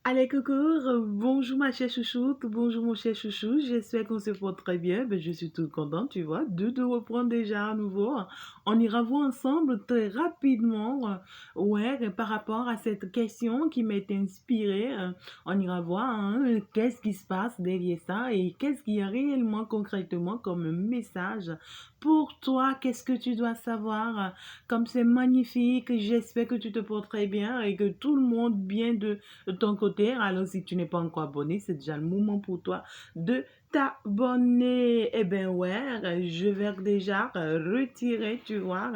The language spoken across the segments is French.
Allez, coucou, bonjour ma chère chouchoute, bonjour mon cher chouchou, j'espère qu'on se porte très bien, je suis toute contente, tu vois, de te reprendre déjà à nouveau. On ira voir ensemble très rapidement, ouais, par rapport à cette question qui m'est inspirée, on ira voir qu'est-ce qui se passe derrière ça et qu'est-ce qu'il y a réellement concrètement comme message pour toi, qu'est-ce que tu dois savoir, comme c'est magnifique, j'espère que tu te portes très bien et que tout le monde bien de ton côté. Alors, si tu n'es pas encore abonné, c'est déjà le moment pour toi de t'abonner. Eh ben ouais, je vais déjà retirer, tu vois,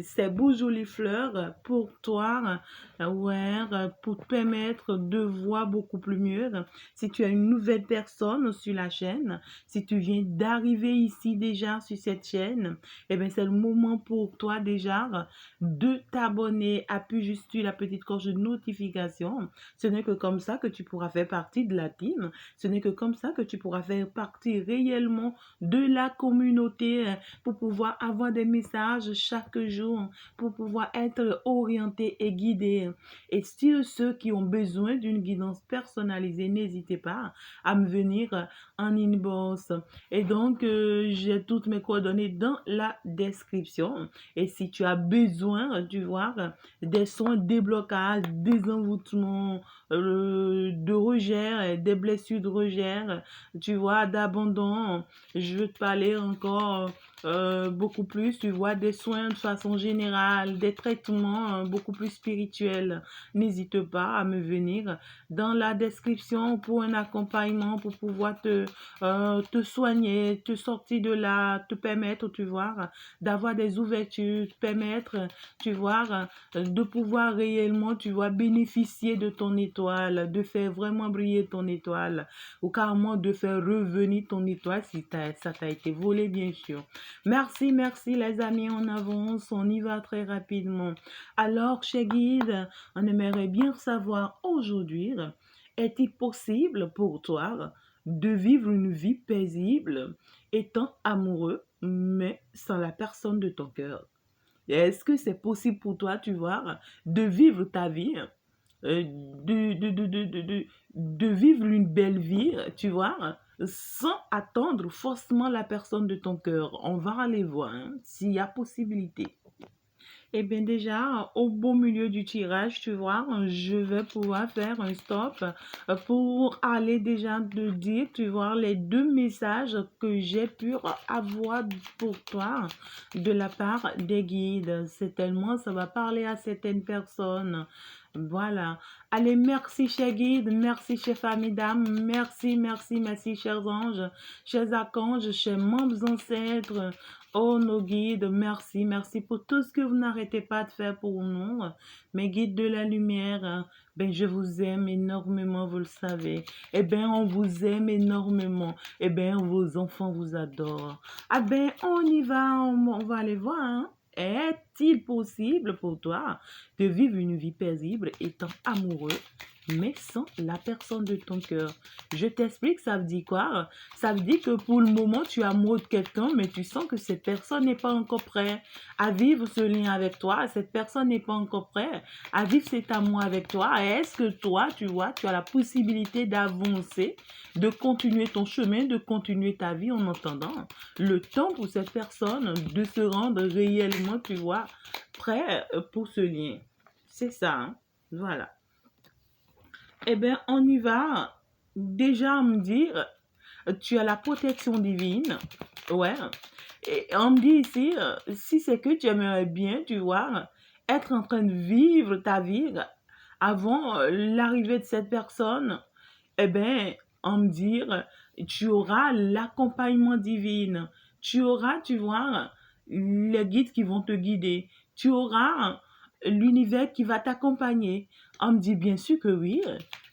ces beaux jolies fleurs pour toi, ouais, pour te permettre de voir beaucoup plus mieux. Si tu as une nouvelle personne sur la chaîne, si tu viens d'arriver ici déjà sur cette chaîne, eh ben c'est le moment pour toi déjà de t'abonner. Appuie juste sur la petite cloche de notification. Ce n'est que comme ça que tu pourras faire partie de la team. Ce n'est que comme ça que tu pourras faire partie réellement de la communauté pour pouvoir avoir des messages chaque jour, pour pouvoir être orienté et guidé. Et si ceux qui ont besoin d'une guidance personnalisée, n'hésitez pas à me venir en inbox. Et donc, j'ai toutes mes coordonnées dans la description. Et si tu as besoin, tu vois, des soins de déblocage, des envoûtements, de rejet, des blessures de rejet, tu vois, d'abandon. Je veux te parler encore beaucoup plus, tu vois, des soins de façon générale, des traitements beaucoup plus spirituels. N'hésite pas à me venir dans la description pour un accompagnement, pour pouvoir te soigner, te sortir de là, te permettre, tu vois, d'avoir des ouvertures, te permettre, tu vois, de pouvoir réellement, tu vois, bénéficier de ton étoile, de faire vraiment briller ton étoile, ou carrément de faire revenir ton étoile si ça t'a été volé, bien sûr. Merci, merci les amis, on avance, on y va très rapidement. Alors, chez Guide, on aimerait bien savoir aujourd'hui, est-il possible pour toi de vivre une vie paisible, étant amoureux, mais sans la personne de ton cœur? Est-ce que c'est possible pour toi, tu vois, de vivre ta vie, euh, de, de, de, de, de, de, de vivre une belle vie, tu vois, sans attendre forcément la personne de ton cœur? On va aller voir s'il y a possibilité. Eh bien déjà, au beau milieu du tirage, tu vois, je vais pouvoir faire un stop pour aller déjà te dire, tu vois, les deux messages que j'ai pu avoir pour toi de la part des guides. C'est tellement, ça va parler à certaines personnes. Voilà. Allez, merci, chers guides, merci, chers familles d'âmes, merci, merci, merci, chers anges, chers archanges, chers membres ancêtres. Oh, nos guides, merci, merci pour tout ce que vous n'arrêtez pas de faire pour nous. Mes guides de la lumière, ben, je vous aime énormément, vous le savez. Eh ben, on vous aime énormément. Eh ben, vos enfants vous adorent. Ah ben, on y va, on va aller voir, hein. Est-il possible pour toi de vivre une vie paisible étant amoureux, mais sans la personne de ton cœur? Je t'explique, ça veut dire quoi? Ça veut dire que pour le moment, tu es amoureux de quelqu'un, mais tu sens que cette personne n'est pas encore prête à vivre ce lien avec toi. Cette personne n'est pas encore prête à vivre cet amour avec toi. Est-ce que toi, tu vois, tu as la possibilité d'avancer, de continuer ton chemin, de continuer ta vie en attendant le temps pour cette personne de se rendre réellement, tu vois, prêt pour ce lien? C'est ça, hein? Voilà. Eh bien, on y va. Déjà, me dire, tu as la protection divine. Ouais. Et on me dit ici, si c'est que tu aimerais bien, tu vois, être en train de vivre ta vie avant l'arrivée de cette personne, eh bien, on me dit, tu auras l'accompagnement divin. Tu auras, tu vois, les guides qui vont te guider. Tu auras l'univers qui va t'accompagner. On me dit bien sûr que oui.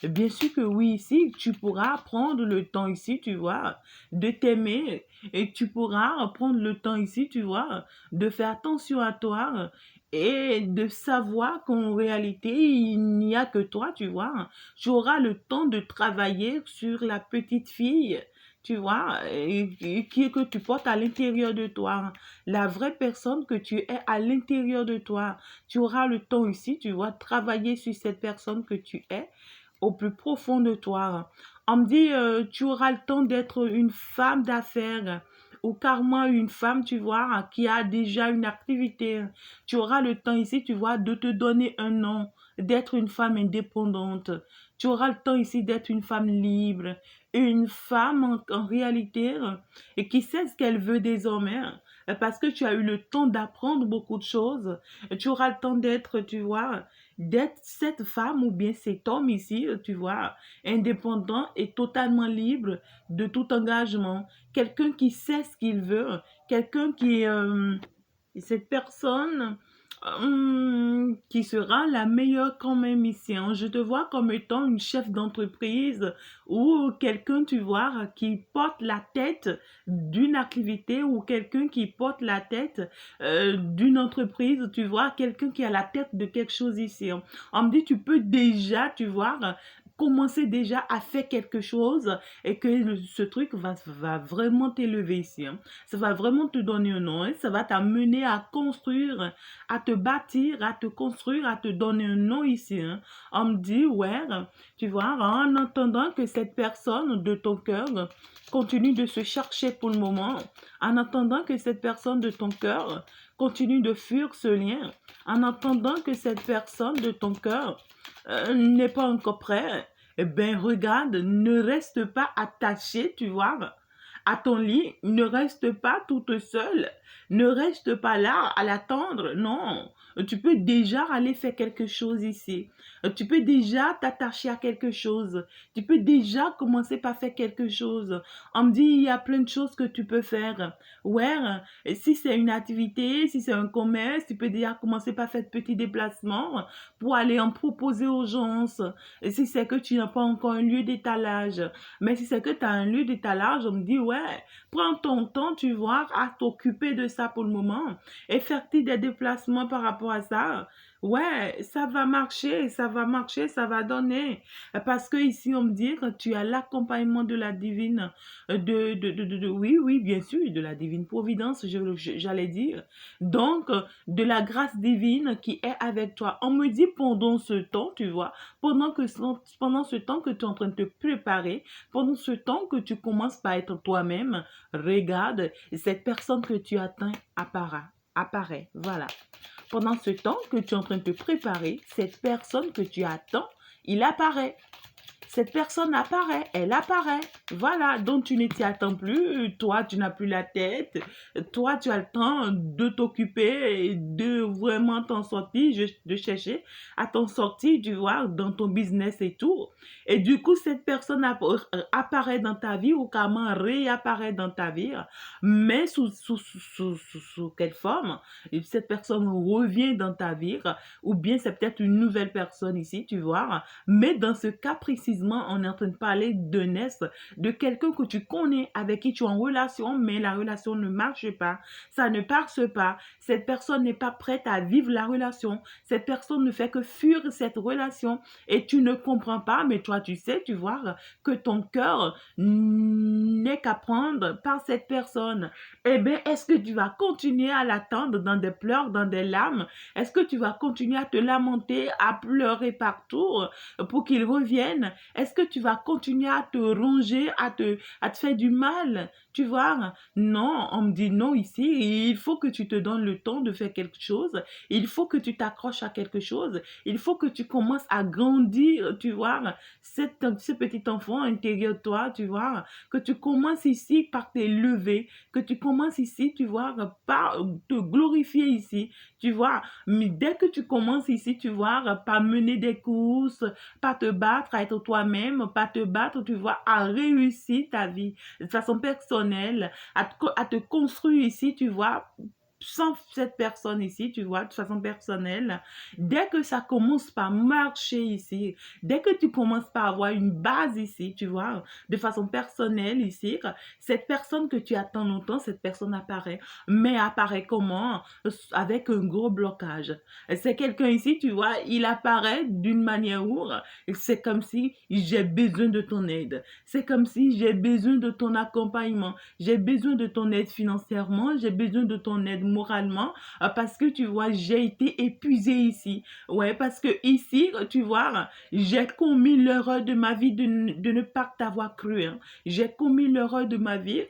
Bien sûr que oui, ici, tu pourras prendre le temps ici, tu vois, de t'aimer et tu pourras prendre le temps ici, tu vois, de faire attention à toi et de savoir qu'en réalité, il n'y a que toi, tu vois. Tu auras le temps de travailler sur la petite fille, tu vois, que tu portes à l'intérieur de toi, la vraie personne que tu es à l'intérieur de toi. Tu auras le temps ici, tu vois, de travailler sur cette personne que tu es au plus profond de toi. On me dit, tu auras le temps d'être une femme d'affaires ou carrément une femme, tu vois, qui a déjà une activité. Tu auras le temps ici, tu vois, de te donner un nom, d'être une femme indépendante. Tu auras le temps ici d'être une femme libre, une femme en réalité et qui sait ce qu'elle veut désormais parce que tu as eu le temps d'apprendre beaucoup de choses. Tu auras le temps d'être, tu vois, d'être cette femme ou bien cet homme ici, tu vois, indépendant et totalement libre de tout engagement. Quelqu'un qui sait ce qu'il veut, quelqu'un qui, cette personne qui sera la meilleure quand même ici, hein. Je te vois comme étant une chef d'entreprise ou quelqu'un, tu vois, qui porte la tête d'une activité ou quelqu'un qui porte la tête d'une entreprise, tu vois, quelqu'un qui a la tête de quelque chose ici, hein. On me dit, tu peux déjà, tu vois, commencer déjà à faire quelque chose et que ce truc va vraiment t'élever ici, hein. Ça va vraiment te donner un nom, hein. Ça va t'amener à construire, à te bâtir, à te construire, à te donner un nom ici, hein. On me dit, ouais, tu vois, en entendant que cette personne de ton cœur continue de se chercher pour le moment, en attendant que cette personne de ton cœur continue de fuir ce lien, en attendant que cette personne de ton cœur n'est pas encore prêt, eh bien, regarde, ne reste pas attaché, tu vois, à ton lit, ne reste pas toute seule, ne reste pas là à l'attendre, non. Tu peux déjà aller faire quelque chose ici. Tu peux déjà t'attacher à quelque chose. Tu peux déjà commencer par faire quelque chose. On me dit, il y a plein de choses que tu peux faire. Ouais, et si c'est une activité, si c'est un commerce, tu peux déjà commencer par faire de petits déplacements pour aller en proposer aux gens. Et si c'est que tu n'as pas encore un lieu d'étalage, mais si c'est que tu as un lieu d'étalage, on me dit, ouais, prends ton temps, tu vois, à t'occuper de ça pour le moment et faire des déplacements par rapport à ça. Ouais, ça va marcher, ça va marcher, ça va donner. Parce que ici, on me dit que tu as l'accompagnement de la divine, oui, oui, bien sûr, de la divine providence, j'allais dire. Donc, de la grâce divine qui est avec toi. On me dit pendant ce temps, tu vois, pendant ce temps que tu es en train de te préparer, pendant ce temps que tu commences par être toi-même, regarde, cette personne que tu attends apparaît. Voilà. Pendant ce temps que tu es en train de te préparer, cette personne que tu attends, il apparaît. Cette personne apparaît, elle apparaît. Voilà, donc tu ne t'y attends plus, toi tu n'as plus la tête, toi tu as le temps de t'occuper et de vraiment t'en sortir, de chercher à t'en sortir, tu vois, dans ton business et tout. Et du coup, cette personne apparaît dans ta vie ou carrément réapparaît dans ta vie, mais sous quelle forme? Et cette personne revient dans ta vie ou bien c'est peut-être une nouvelle personne ici, tu vois, mais dans ce cas précisément, on est en train de parler de Ness, de quelqu'un que tu connais, avec qui tu es en relation, mais la relation ne marche pas. Ça ne passe pas. Cette personne n'est pas prête à vivre la relation. Cette personne ne fait que fuir cette relation. Et tu ne comprends pas, mais toi, tu sais, tu vois, que ton cœur n'est qu'à prendre par cette personne. Eh bien, est-ce que tu vas continuer à l'attendre dans des pleurs, dans des larmes? Est-ce que tu vas continuer à te lamenter, à pleurer partout pour qu'il revienne? Est-ce que tu vas continuer à te ronger, à te faire du mal? Tu vois? Non, on me dit non ici. Il faut que tu te donnes le temps de faire quelque chose. Il faut que tu t'accroches à quelque chose. Il faut que tu commences à grandir, tu vois? Ce petit enfant intérieur de toi, tu vois? Que tu commences ici par t'élever. Que tu commences ici, tu vois? Par te glorifier ici. Tu vois? Mais dès que tu commences ici, tu vois? Par mener des courses, pas te battre, à être toi-même, pas te battre, tu vois, à réussir ta vie de façon personnelle, à te construire ici, tu vois, sans cette personne ici, tu vois, de façon personnelle. Dès que ça commence par marcher ici, dès que tu commences par avoir une base ici, tu vois, de façon personnelle ici, cette personne que tu attends longtemps, cette personne apparaît. Mais apparaît comment? Avec un gros blocage. C'est quelqu'un ici, tu vois, il apparaît d'une manière où c'est comme si j'ai besoin de ton aide. C'est comme si j'ai besoin de ton accompagnement. J'ai besoin de ton aide financièrement. J'ai besoin de ton aide moralement, parce que tu vois, j'ai été épuisée ici. Ouais, parce que ici, tu vois, j'ai commis l'erreur de ma vie de ne pas t'avoir cru, hein. J'ai commis l'erreur de ma vie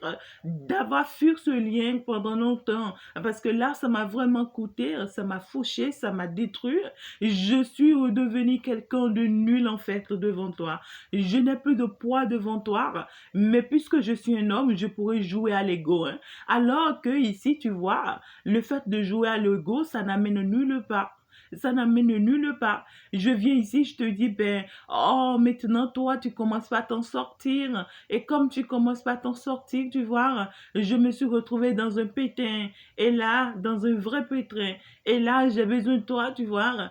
d'avoir fui ce lien pendant longtemps. Parce que là, ça m'a vraiment coûté, ça m'a fauché, ça m'a détruit. Je suis redevenu quelqu'un de nul en fait devant toi. Je n'ai plus de poids devant toi, mais puisque je suis un homme, je pourrais jouer à l'ego, hein. Alors que ici, tu vois, le fait de jouer à l'ego, ça n'amène nulle part. Ça n'amène nulle part. Je viens ici, je te dis, ben, oh, maintenant, toi, tu commences pas à t'en sortir. Et comme tu commences pas à t'en sortir, tu vois, je me suis retrouvée dans un pétrin. Et là, dans un vrai pétrin. Et là, j'ai besoin de toi, tu vois,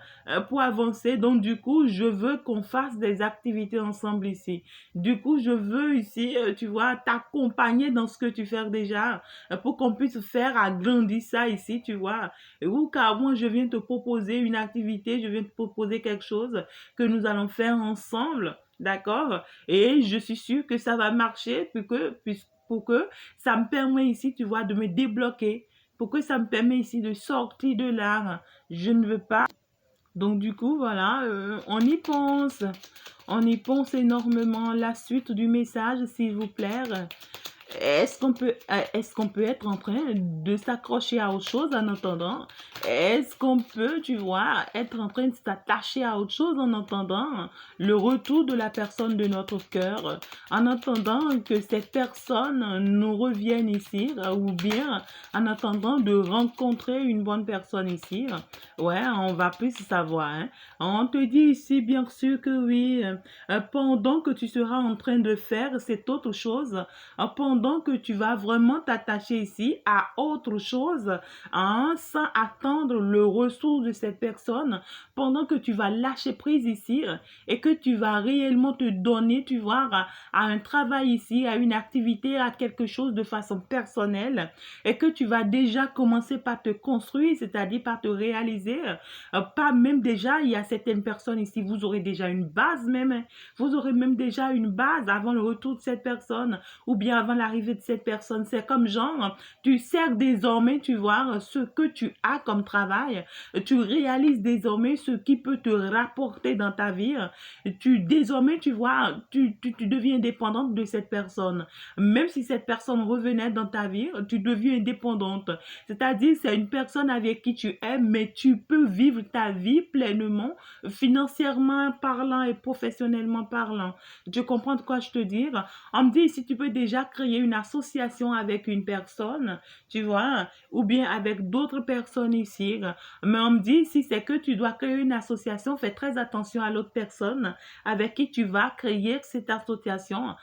pour avancer. Donc, du coup, je veux qu'on fasse des activités ensemble ici. Du coup, je veux ici, tu vois, t'accompagner dans ce que tu fais déjà, pour qu'on puisse faire agrandir ça ici, tu vois. Ou car moi, je viens te proposer une activité, je viens te proposer quelque chose que nous allons faire ensemble, d'accord? Et je suis sûre que ça va marcher pour que ça me permet ici, tu vois, de me débloquer, pour que ça me permet ici de sortir de là. Je ne veux pas. Donc du coup, voilà, on y pense. On y pense énormément. La suite du message, s'il vous plaît. Est-ce qu'on peut être en train de s'accrocher à autre chose en attendant? Est-ce qu'on peut, tu vois, être en train de s'attacher à autre chose en attendant le retour de la personne de notre cœur, en attendant que cette personne nous revienne ici, ou bien en attendant de rencontrer une bonne personne ici? Ouais, on va plus savoir, hein. On te dit ici, bien sûr que oui, pendant que tu seras en train de faire cette autre chose, pendant que tu vas vraiment t'attacher ici à autre chose, hein, sans attendre le retour de cette personne, pendant que tu vas lâcher prise ici et que tu vas réellement te donner, tu vois, à un travail ici, à une activité, à quelque chose de façon personnelle et que tu vas déjà commencer par te construire, c'est-à-dire par te réaliser, pas même déjà, il y a certaines personnes ici, vous aurez déjà une base même, hein. Vous aurez même déjà une base avant le retour de cette personne ou bien avant l'arrivée de cette personne. C'est comme genre, tu sais désormais, tu vois, ce que tu as comme travail, tu réalises désormais ce qui peut te rapporter dans ta vie. Désormais, tu vois, tu deviens indépendante de cette personne. Même si cette personne revenait dans ta vie, tu deviens indépendante. C'est-à-dire, c'est une personne avec qui tu aimes, mais tu peux vivre ta vie pleinement, financièrement parlant et professionnellement parlant. Tu comprends de quoi je te dis? On me dit si tu peux déjà créer une association avec une personne, tu vois, ou bien avec d'autres personnes ici. Mais on me dit si c'est que tu dois créer une association, fais très attention à l'autre personne avec qui tu vas créer cette association,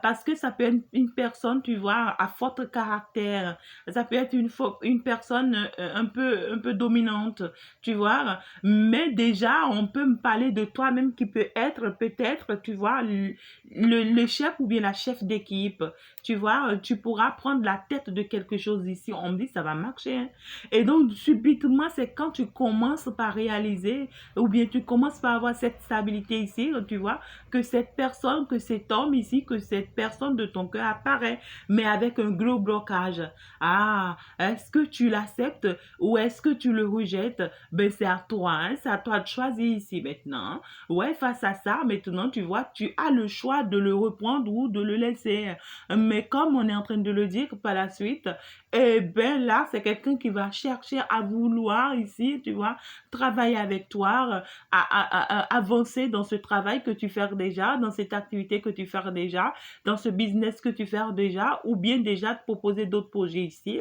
parce que ça peut être une personne, tu vois, à fort caractère. Ça peut être une personne un peu dominante, tu vois. Mais déjà, on peut me parler de toi-même qui peut être peut-être, tu vois, le chef ou bien la chef d'équipe, tu vois, tu pourras prendre la tête de quelque chose ici. On me dit ça va marcher, hein. Et donc, subitement, c'est quand tu commences par réaliser ou bien tu commences par avoir cette stabilité ici, tu vois, que cette personne, que cet homme ici, que cette personne de ton cœur apparaît, mais avec un gros blocage. Ah, est-ce que tu l'acceptes ou est-ce que tu le rejettes? Ben, c'est à toi, hein, c'est à toi de choisir ici maintenant. Ouais, face à ça, maintenant, tu vois, tu as le choix de le reprendre ou de le laisser. Mais comme on est en train de le dire par la suite, eh ben là, c'est quelqu'un qui va chercher à vouloir ici, tu vois, travailler avec toi, à avancer dans ce travail que tu fais déjà, dans cette activité que tu fais déjà, dans ce business que tu fais déjà, ou bien déjà te proposer d'autres projets ici,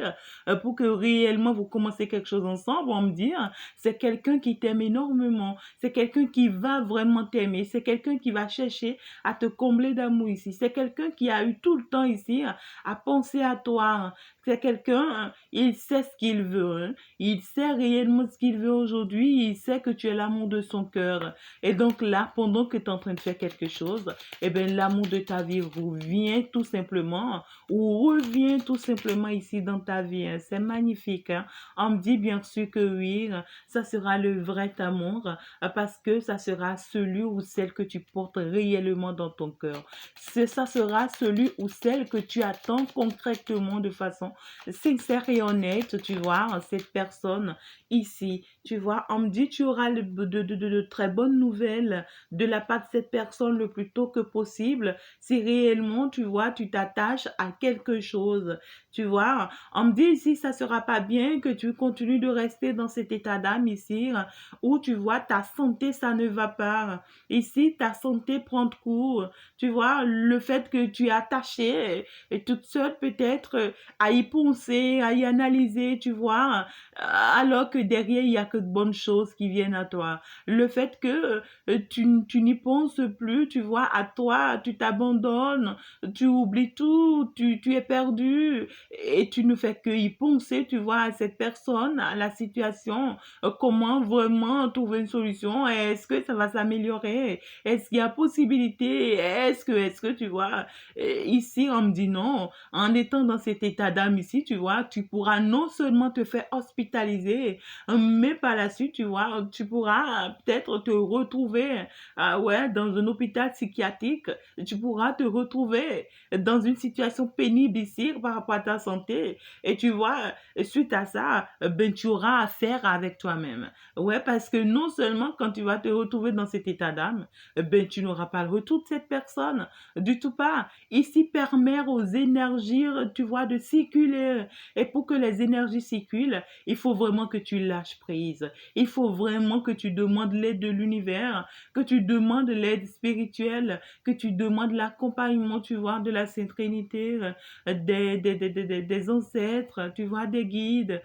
pour que réellement vous commencez quelque chose ensemble. On me dit, hein, c'est quelqu'un qui t'aime énormément, c'est quelqu'un qui va vraiment t'aimer, c'est quelqu'un qui va chercher à te combler d'amour ici, c'est quelqu'un qui a eu tout le temps ici à penser à toi, hein. C'est quelqu'un, hein, il sait ce qu'il veut, hein. Il sait réellement ce qu'il veut aujourd'hui, il sait que tu es l'amour de son cœur. Et donc là, pendant que tu es en train de faire quelque chose, eh bien, l'amour de ta vie revient tout simplement, ou revient tout simplement ici dans ta vie, hein. C'est magnifique, hein. On me dit bien sûr que oui, ça sera le vrai amour, parce que ça sera celui ou celle que tu portes réellement dans ton cœur. Ça sera celui ou celle que tu attends concrètement de façon sincère et honnête, tu vois, cette personne ici. Tu vois, on me dit tu auras de très bonnes nouvelles de la part de cette personne le plus tôt que possible si réellement, tu vois, tu t'attaches à quelque chose. Tu vois, on me dit ici, ça sera pas bien que tu continues de rester dans cet état d'âme ici, où tu vois, ta santé, ça ne va pas. Ici, ta santé prend de coup. Tu vois, le fait que tu es attaché et toute seule peut-être à y penser, à y analyser, tu vois, alors que derrière, il y a que de bonnes choses qui viennent à toi. Le fait que tu n'y penses plus, tu vois, à toi, tu t'abandonnes, tu oublies tout, tu es perdu et tu ne fais que y penser, tu vois, à cette personne, à la situation, comment vraiment trouver une solution, est-ce que ça va s'améliorer, est-ce qu'il y a possibilité, est-ce que, tu vois, ici on me dit non, en étant dans cet état d'âme ici, tu vois, tu pourras non seulement te faire hospitaliser, mais par la suite, tu vois, tu pourras peut-être te retrouver, ouais, dans un hôpital psychiatrique, tu pourras te retrouver dans une situation pénible ici par rapport à ta santé. Et tu vois, suite à ça, ben, tu auras affaire avec toi-même. Ouais, parce que non seulement quand tu vas te retrouver dans cet état d'âme, ben, tu n'auras pas le retour de cette personne, du tout pas. Ici, permet aux énergies, tu vois, de circuler. Et pour que les énergies circulent, il faut vraiment que tu lâches prise. Il faut vraiment que tu demandes l'aide de l'univers, que tu demandes l'aide spirituelle, que tu demandes l'accompagnement, tu vois, de la Sainte Trinité, des ancêtres, tu vois, des guides,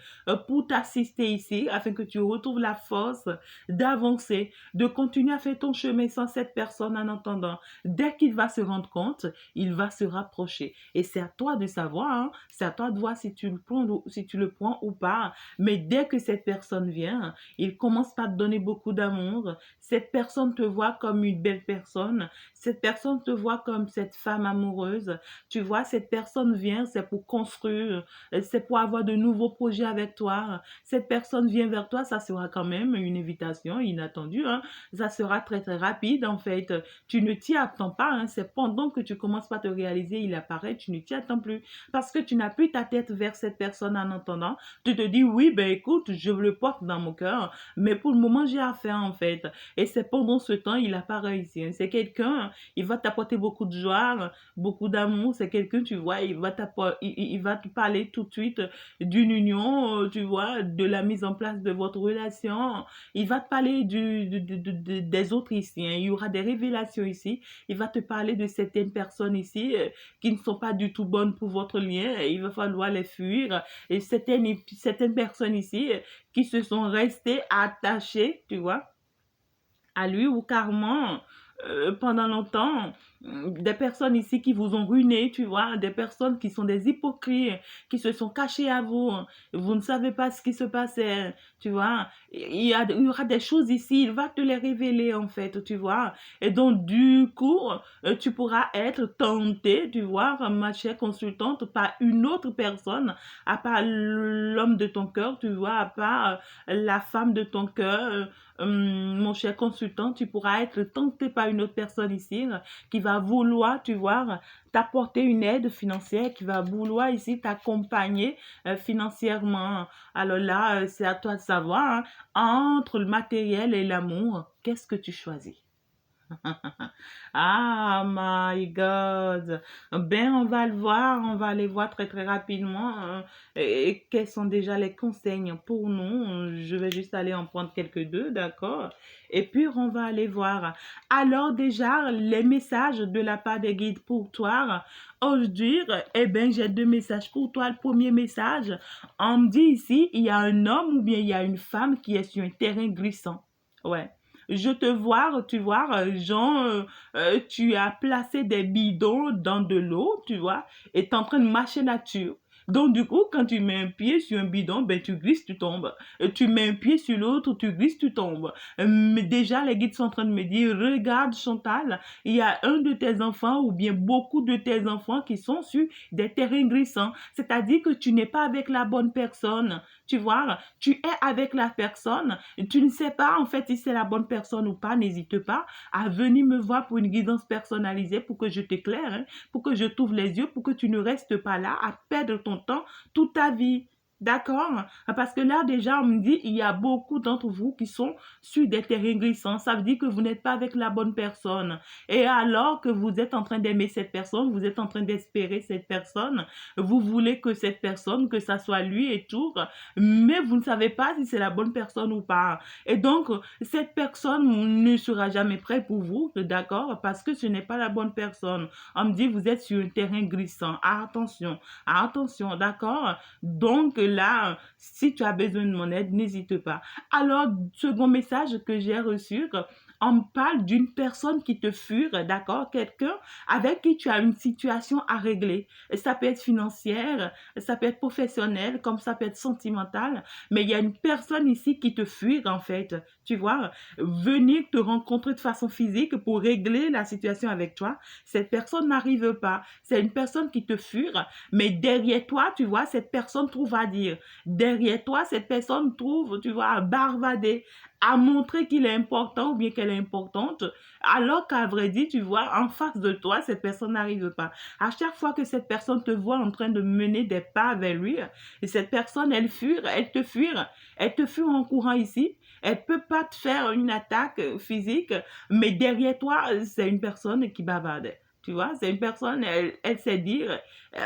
pour t'assister ici, afin que tu retrouves la force d'avancer, de continuer à faire ton chemin sans cette personne en entendant. Dès qu'il va se rendre compte, il va se rapprocher. Et c'est à toi de savoir, hein, c'est à toi de voir si tu le prends ou pas. Mais dès que cette personne vient, il commence par te donner beaucoup d'amour. Cette personne te voit comme une belle personne. Cette personne te voit comme cette femme amoureuse. Tu vois, cette personne vient, c'est pour construire, c'est pour avoir de nouveaux projets avec toi. Cette personne vient vers toi, ça sera quand même une invitation inattendue, hein. Ça sera très très rapide en fait. Tu ne t'y attends pas, hein. C'est pendant que tu commences pas à te réaliser, il apparaît, tu ne t'y attends plus. Parce que tu n'as plus ta tête vers cette personne en entendant. Tu te dis, oui, ben écoute, je le porte dans mon cœur, mais pour le moment, j'ai affaire en fait. Et c'est pendant ce temps, il apparaît ici, hein. C'est quelqu'un, il va t'apporter beaucoup de joie, beaucoup d'amour. C'est quelqu'un, tu vois, il va te parler tout de suite d'une union, tu vois, de la mise en place de votre relation. Il va te parler des autres ici, hein. Il y aura des révélations ici. Il va te parler de certaines personnes ici qui ne sont pas du tout bonnes pour votre lien. Il va falloir les fuir. Et certaines personnes ici qui se sont restées attachées, tu vois, à lui ou carrément pendant longtemps, des personnes ici qui vous ont ruiné, tu vois, des personnes qui sont des hypocrites, qui se sont cachées à vous, vous ne savez pas ce qui se passait, tu vois, il y aura des choses ici, il va te les révéler en fait, tu vois, et donc du coup, tu pourras être tenté, tu vois, ma chère consultante, par une autre personne, à part l'homme de ton cœur, tu vois, à part la femme de ton cœur, mon cher consultant, tu pourras être tenté par une autre personne ici qui va vouloir, tu vois, t'apporter une aide financière, qui va vouloir ici t'accompagner financièrement. Alors là, c'est à toi de savoir, hein, entre le matériel et l'amour, qu'est-ce que tu choisis? Ah my God. Ben, on va le voir, on va aller voir très très rapidement et quels sont déjà les conseils pour nous. Je vais juste aller en prendre quelques deux, d'accord? Et puis on va aller voir. Alors déjà, les messages de la part des guides pour toi. Aujourd'hui, eh ben, j'ai deux messages pour toi. Le premier message, on me dit ici, il y a un homme ou bien il y a une femme qui est sur un terrain glissant. Ouais. Je te vois, tu vois, genre, tu as placé des bidons dans de l'eau, tu vois, et tu es en train de marcher là-dessus. Donc, du coup, quand tu mets un pied sur un bidon, ben, tu glisses, tu tombes. Tu mets un pied sur l'autre, tu glisses, tu tombes. Mais déjà, les guides sont en train de me dire, regarde, Chantal, il y a un de tes enfants ou bien beaucoup de tes enfants qui sont sur des terrains glissants. C'est-à-dire que tu n'es pas avec la bonne personne. Tu vois, tu es avec la personne, tu ne sais pas en fait si c'est la bonne personne ou pas, n'hésite pas à venir me voir pour une guidance personnalisée pour que je t'éclaire, hein, pour que je t'ouvre les yeux, pour que tu ne restes pas là à perdre ton temps, toute ta vie. D'accord? Parce que là, déjà, on me dit, il y a beaucoup d'entre vous qui sont sur des terrains glissants. Ça veut dire que vous n'êtes pas avec la bonne personne. Et alors que vous êtes en train d'aimer cette personne, vous êtes en train d'espérer cette personne, vous voulez que cette personne, que ça soit lui et tout, mais vous ne savez pas si c'est la bonne personne ou pas. Et donc, cette personne ne sera jamais prête pour vous, d'accord? Parce que ce n'est pas la bonne personne. On me dit, vous êtes sur un terrain glissant. Attention, d'accord? Donc là, si tu as besoin de mon aide, n'hésite pas. Alors, second message que j'ai reçu, on me parle d'une personne qui te fuit, d'accord? Quelqu'un avec qui tu as une situation à régler. Ça peut être financière, ça peut être professionnel, comme ça peut être sentimental, mais il y a une personne ici qui te fuit, en fait. Tu vois, venir te rencontrer de façon physique pour régler la situation avec toi, cette personne n'arrive pas. C'est une personne qui te fuit, mais derrière toi, tu vois, cette personne trouve à dire. Derrière toi, cette personne trouve, tu vois, à barbader, à montrer qu'il est important ou bien qu'elle est importante, alors qu'à vrai dire, tu vois, en face de toi, cette personne n'arrive pas. À chaque fois que cette personne te voit en train de mener des pas vers lui, et cette personne, elle te fuit en courant ici, elle peut pas te faire une attaque physique, mais derrière toi, c'est une personne qui bavarde. Tu vois, c'est une personne, elle sait dire,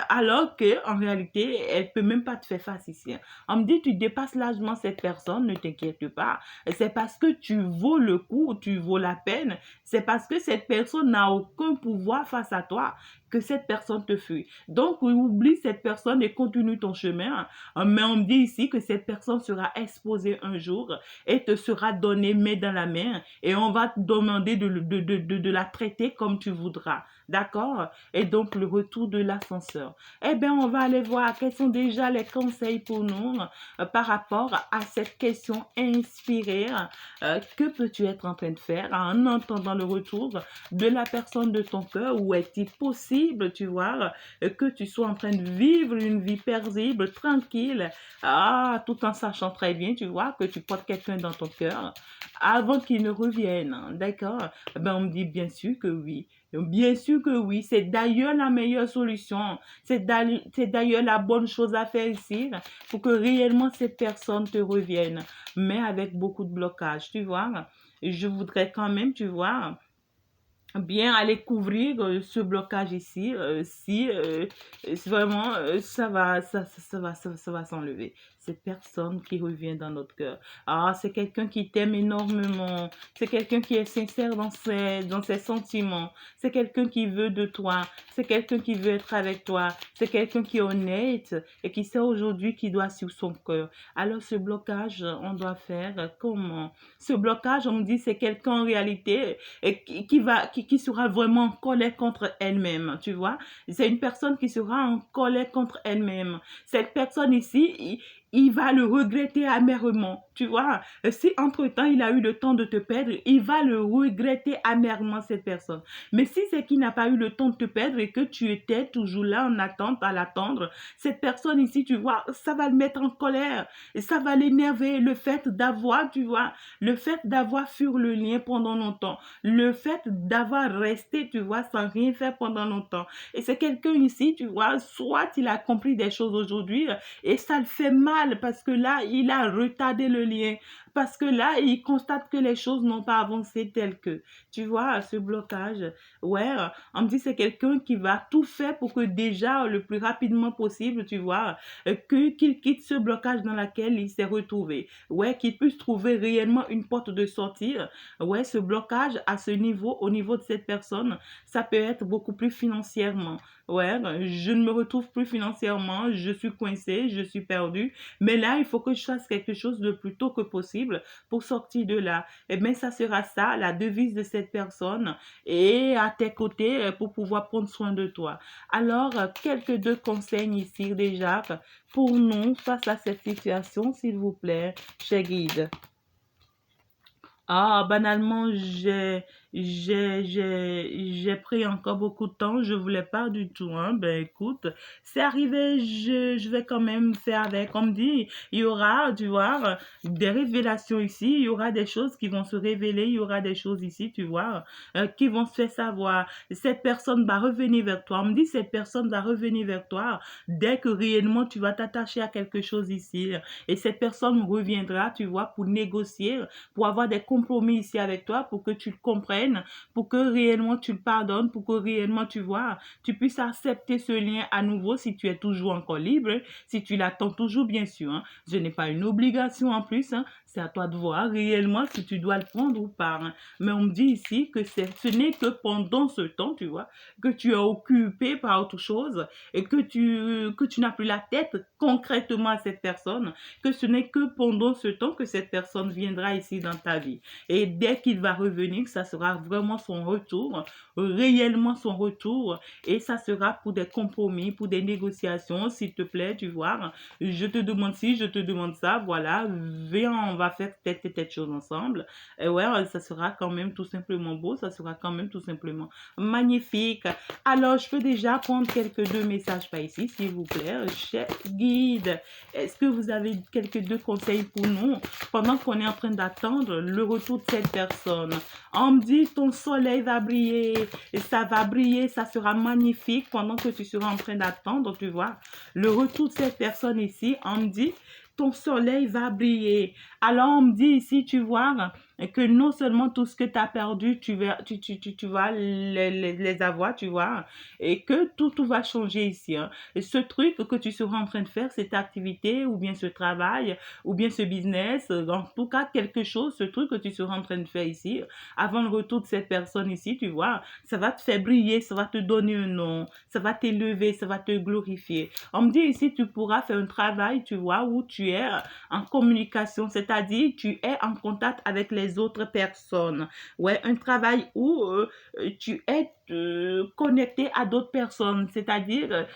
alors que en réalité, elle peut même pas te faire face ici. On me dit, tu dépasses largement cette personne, ne t'inquiète pas. C'est parce que tu vaux le coup, tu vaux la peine. C'est parce que cette personne n'a aucun pouvoir face à toi que cette personne te fuit. Donc, oublie cette personne et continue ton chemin. Mais on me dit ici que cette personne sera exposée un jour et te sera donnée main dans la main et on va te demander de la traiter comme tu voudras. D'accord? Et donc, le retour de l'ascenseur. Eh bien, on va aller voir quels sont déjà les conseils pour nous par rapport à cette question inspirée. Que peux-tu être en train de faire en entendant le retour de la personne de ton cœur ou est-il possible, tu vois, que tu sois en train de vivre une vie paisible, tranquille, tout en sachant très bien, tu vois, que tu portes quelqu'un dans ton cœur avant qu'il ne revienne, d'accord? Ben, on me dit bien sûr que oui. Bien sûr que oui, c'est d'ailleurs la meilleure solution. C'est d'ailleurs la bonne chose à faire ici pour que réellement cette personne te revienne, mais avec beaucoup de blocage, tu vois. Je voudrais quand même, tu vois, bien aller couvrir ce blocage ici si vraiment ça va s'enlever cette personne qui revient dans notre cœur c'est quelqu'un qui t'aime énormément, c'est quelqu'un qui est sincère dans ses sentiments, c'est quelqu'un qui veut de toi, c'est quelqu'un qui veut être avec toi, c'est quelqu'un qui est honnête et qui sait aujourd'hui qu'il doit sur son cœur. Alors ce blocage on doit faire comment? Ce blocage on me dit c'est quelqu'un en réalité et qui sera vraiment en colère contre elle-même, tu vois. C'est une personne qui sera en colère contre elle-même. Cette personne ici, il va le regretter amèrement, tu vois. Si entre-temps, il a eu le temps de te perdre, il va le regretter amèrement, cette personne. Mais si c'est qu'il n'a pas eu le temps de te perdre et que tu étais toujours là en attente, à l'attendre, cette personne ici, tu vois, ça va le mettre en colère. Et ça va l'énerver, le fait d'avoir, tu vois, le fait d'avoir fui le lien pendant longtemps, le fait d'avoir resté, tu vois, sans rien faire pendant longtemps. Et c'est quelqu'un ici, tu vois, soit il a compris des choses aujourd'hui et ça le fait mal parce que là, il a retardé le lien. Parce que là, il constate que les choses n'ont pas avancé tel que. Tu vois, ce blocage, ouais, on me dit c'est quelqu'un qui va tout faire pour que déjà, le plus rapidement possible, tu vois, qu'il quitte ce blocage dans lequel il s'est retrouvé. Ouais, qu'il puisse trouver réellement une porte de sortie. Ouais, ce blocage à ce niveau, au niveau de cette personne, ça peut être beaucoup plus financièrement. Ouais, je ne me retrouve plus financièrement, je suis coincée, je suis perdue, mais là, il faut que je fasse quelque chose le plus tôt que possible pour sortir de là. Et bien, ça sera ça, la devise de cette personne et à tes côtés pour pouvoir prendre soin de toi. Alors, quelques deux conseils ici déjà pour nous face à cette situation, s'il vous plaît, cher guide. Banalement, j'ai pris encore beaucoup de temps, je voulais pas du tout, hein. Ben écoute, c'est arrivé, je vais quand même faire avec. On me dit, il y aura, tu vois, des révélations ici, il y aura des choses qui vont se révéler, il y aura des choses ici, tu vois, qui vont se faire savoir. Cette personne va revenir vers toi. On me dit, cette personne va revenir vers toi dès que réellement tu vas t'attacher à quelque chose ici. Et cette personne reviendra, tu vois, pour négocier, pour avoir des compromis ici avec toi, pour que tu le comprennes, pour que réellement tu le pardonnes, pour que réellement tu vois, tu puisses accepter ce lien à nouveau si tu es toujours encore libre, si tu l'attends toujours, bien sûr, hein. Je n'ai pas une obligation en plus, hein. C'est à toi de voir réellement si tu dois le prendre ou pas, hein. Mais on me dit ici que ce n'est que pendant ce temps, tu vois, que tu es occupé par autre chose et que tu n'as plus la tête concrètement à cette personne, que ce n'est que pendant ce temps que cette personne viendra ici dans ta vie. Et dès qu'il va revenir, ça sera vraiment son retour, réellement son retour, et ça sera pour des compromis, pour des négociations, s'il te plaît, tu vois. Je te demande ci, je te demande ça, voilà, viens, on va faire telle chose ensemble. Et ouais, ça sera quand même tout simplement beau, ça sera quand même tout simplement magnifique. Alors, je peux déjà prendre quelques deux messages par ici, s'il vous plaît. Cher guide, est-ce que vous avez quelques deux conseils pour nous pendant qu'on est en train d'attendre le retour de cette personne? On me dit, ton soleil va briller, et ça va briller, ça sera magnifique pendant que tu seras en train d'attendre, tu vois, le retour de cette personne ici. On me dit, ton soleil va briller. Alors, on me dit ici, tu vois, que non seulement tout ce que tu as perdu, tu vas les avoir, tu vois, et que tout va changer ici, hein. Et ce truc que tu seras en train de faire, cette activité, ou bien ce travail, ou bien ce business, en tout cas, quelque chose, ce truc que tu seras en train de faire ici, avant le retour de cette personne ici, tu vois, ça va te faire briller, ça va te donner un nom, ça va t'élever, ça va te glorifier. On me dit ici, tu pourras faire un travail, tu vois, où tu es en communication, c'est-à-dire tu es en contact avec les autres personnes. Ouais, un travail où tu es connecté à d'autres personnes, c'est-à-dire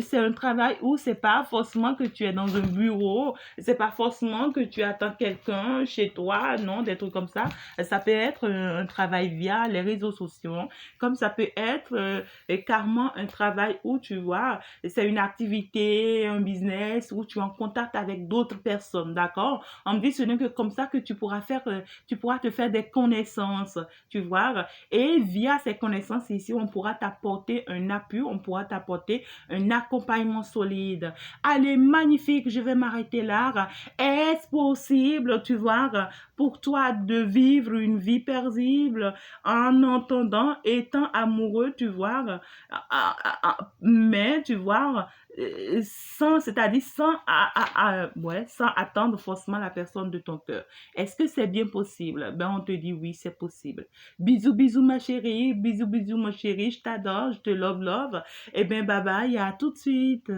c'est un travail où c'est pas forcément que tu es dans un bureau, c'est pas forcément que tu attends quelqu'un chez toi, non, des trucs comme ça. Ça peut être un travail via les réseaux sociaux, comme ça peut être carrément un travail où tu vois, c'est une activité, un business où tu es en contact avec d'autres personnes, d'accord? On me dit ce n'est que comme ça que tu pourras faire, tu pourras te faire des connaissances, tu vois? Et via ces connaissances ici, on pourra t'apporter un appui, on pourra t'apporter un accompagnement solide. Allez, magnifique, je vais m'arrêter là. Est-ce possible, tu vois, pour toi de vivre une vie paisible en entendant, étant amoureux, tu vois, mais tu vois, sans, c'est-à-dire ouais, sans attendre forcément la personne de ton cœur. Est-ce que c'est bien possible? Ben, on te dit oui, c'est possible. Bisous, bisous, ma chérie. Bisous, bisous, mon chéri. Je t'adore, je te love, love. Eh bien, bye bye, à tout de suite.